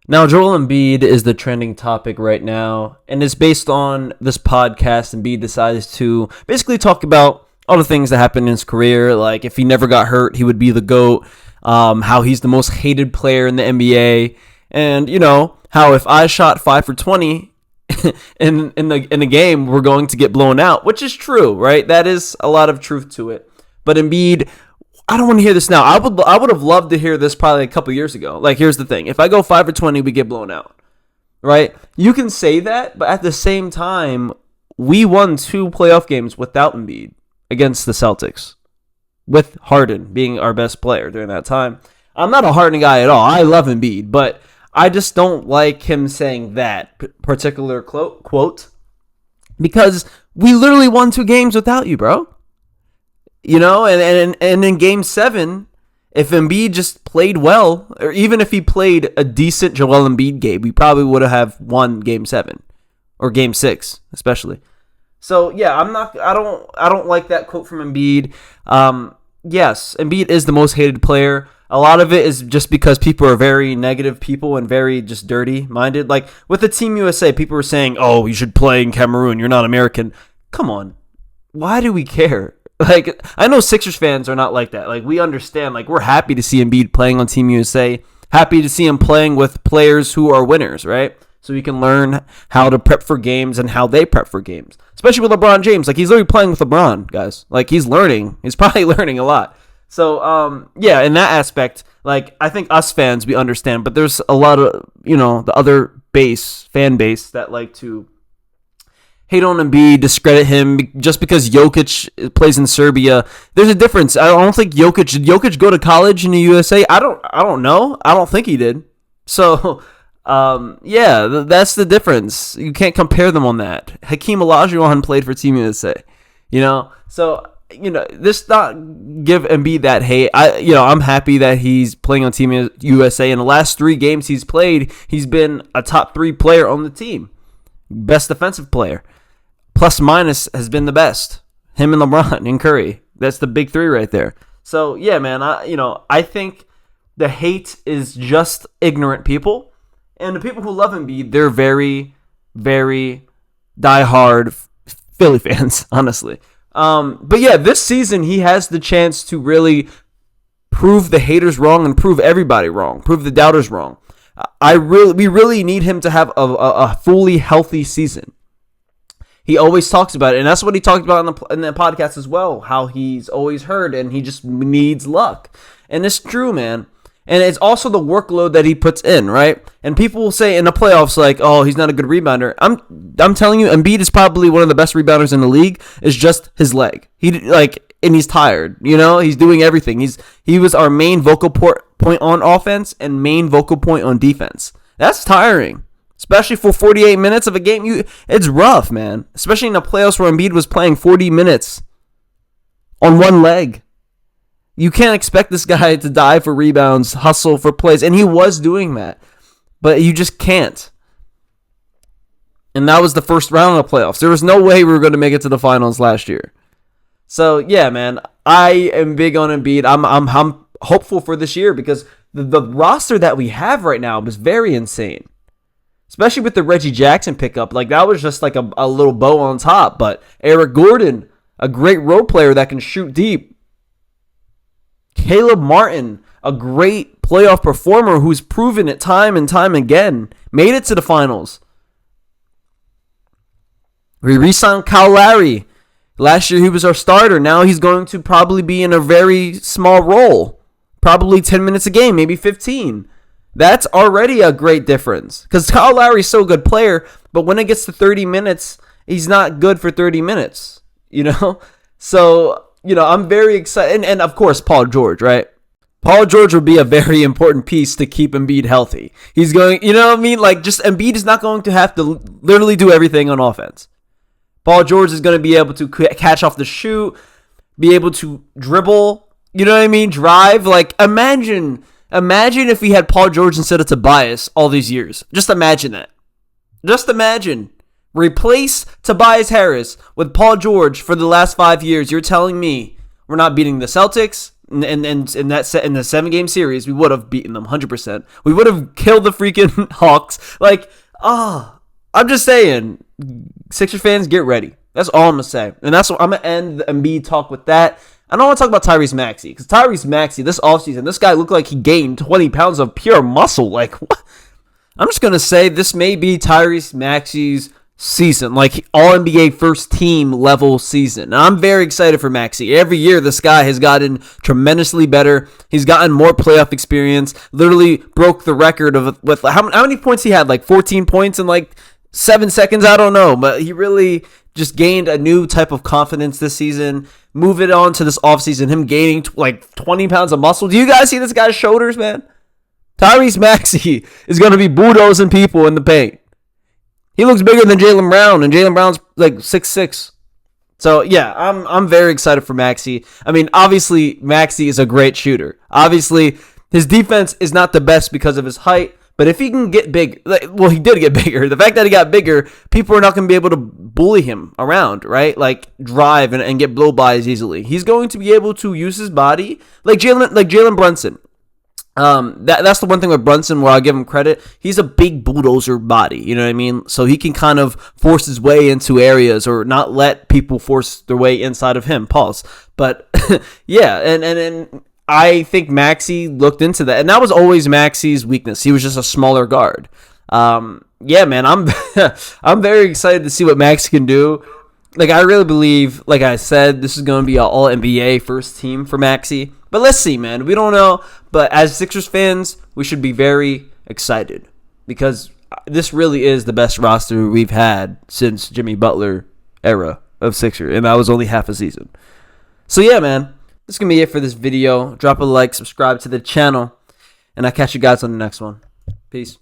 Now, Joel Embiid is the trending topic right now, and it's based on this podcast. Embiid decides to basically talk about all the things that happened in his career, like if he never got hurt, he would be the GOAT, how he's the most hated player in the NBA, and, how if I shot 5 for 20 in the game, we're going to get blown out, which is true, right? That is a lot of truth to it. But Embiid, I don't want to hear this now. I would have loved to hear this probably a couple years ago. Like, here's the thing. If I go 5 for 20, we get blown out, right? You can say that, but at the same time, we won 2 playoff games without Embiid against the Celtics, with Harden being our best player during that time. I'm not a Harden guy at all. I love Embiid, but I just don't like him saying that particular quote because we literally won 2 games without you, bro. And in Game 7, if Embiid just played well, or even if he played a decent Joel Embiid game, we probably would have won Game 7 or Game 6, especially. So yeah, I don't like that quote from Embiid. Yes, Embiid is the most hated player. A lot of it is just because people are very negative people and very just dirty minded. Like with the Team USA, people were saying, "Oh, you should play in Cameroon. You're not American." Come on, why do we care? Like, I know Sixers fans are not like that. Like, we understand. Like, we're happy to see Embiid playing on Team USA. Happy to see him playing with players who are winners, right? So we can learn how to prep for games and how they prep for games. Especially with LeBron James. Like, he's literally playing with LeBron, guys. Like, he's learning. He's probably learning a lot. So, yeah, in that aspect, like, I think us fans, we understand. But there's a lot of, the other fan base that like to hate on Embiid, discredit him just because Jokic plays in Serbia. There's a difference. I don't think did Jokic go to college in the USA? I don't know. I don't think he did. So, yeah, that's the difference. You can't compare them on that. Hakeem Olajuwon played for Team USA. So this not give Embiid that hate. I'm happy that he's playing on Team USA. In the last 3 games he's played, he's been a top 3 player on the team. Best defensive player. Plus minus has been the best. Him and LeBron and Curry. That's the big 3 right there. So yeah, man, I think the hate is just ignorant people. And the people who love Embiid, they're very, very diehard Philly fans, honestly. But yeah, this season he has the chance to really prove the haters wrong and prove everybody wrong. Prove the doubters wrong. We really need him to have a fully healthy season. He always talks about it, and that's what he talked about in the podcast as well, how he's always hurt and he just needs luck. And it's true, man. And it's also the workload that he puts in, right? And people will say in the playoffs, like, oh, he's not a good rebounder. I'm telling you, Embiid is probably one of the best rebounders in the league. It's just his leg. And he's tired. He's doing everything. He was our main vocal point on offense and main vocal point on defense. That's tiring, especially for 48 minutes of a game. It's rough, man. Especially in the playoffs where Embiid was playing 40 minutes on one leg. You can't expect this guy to dive for rebounds, hustle for plays, and he was doing that. But you just can't. And that was the first round of the playoffs. There was no way we were going to make it to the finals last year. So, yeah, man, I am big on Embiid. I'm hopeful for this year because the roster that we have right now is very insane. Especially with the Reggie Jackson pickup. Like, that was just like a little bow on top. But Eric Gordon, a great role player that can shoot deep. Caleb Martin, a great playoff performer who's proven it time and time again. Made it to the finals. We re-signed Kyle Lowry. Last year he was our starter. Now he's going to probably be in a very small role. Probably 10 minutes a game, maybe 15. That's already a great difference. Because Kyle Lowry's so good player, but when it gets to 30 minutes, he's not good for 30 minutes. So, I'm very excited. And of course, Paul George, right? Paul George will be a very important piece to keep Embiid healthy. He's going, Like, just Embiid is not going to have to literally do everything on offense. Paul George is going to be able to catch off the shoot, be able to dribble, drive. Like, imagine if we had Paul George instead of Tobias all these years. Just imagine that. Just imagine. Replace Tobias Harris with Paul George for the last 5 years. You're telling me we're not beating the Celtics, in that set in the 7-game series, we would have beaten them 100%. We would have killed the freaking Hawks. Like, I'm just saying, Sixers fans, get ready. That's all I'm gonna say, and that's what I'm gonna end the Embiid talk with. That I don't want to talk about Tyrese Maxey, because Tyrese Maxey this offseason, this guy looked like he gained 20 pounds of pure muscle. Like, what? I'm just gonna say this may be Tyrese Maxey's season, like All-NBA first team level season. And I'm very excited for Maxey. Every year this guy has gotten tremendously better. He's gotten more playoff experience. Literally broke the record of with how many points he had, like 14 points in like 7 seconds. I don't know, but he really just gained a new type of confidence this season. Move it on to this offseason, him gaining like 20 pounds of muscle. Do you guys see this guy's shoulders, man? Tyrese Maxey is going to be bulldozing people in the paint. He looks bigger than Jaylen Brown, and Jaylen Brown's like 6'6". So, yeah, I'm very excited for Maxey. I mean, obviously, Maxey is a great shooter. Obviously, his defense is not the best because of his height, but if he can get big, well, he did get bigger. The fact that he got bigger, people are not going to be able to bully him around, right? Like, drive and get blow-bys easily. He's going to be able to use his body like Jalen Brunson. That's the one thing with Brunson where I'll give him credit. He's a big bulldozer body, you know what I mean? So he can kind of force his way into areas or not let people force their way inside of him. Pause. But yeah, and I think Maxey looked into that, and that was always Maxey's weakness. He was just a smaller guard. Yeah, man, I'm I'm very excited to see what Maxey can do. Like, I really believe, like I said, this is going to be an All-NBA first team for Maxey. But let's see, man. We don't know. But as Sixers fans, we should be very excited, because this really is the best roster we've had since Jimmy Butler era of Sixers, and that was only half a season. So, yeah, man. This is going to be it for this video. Drop a like, subscribe to the channel, and I'll catch you guys on the next one. Peace.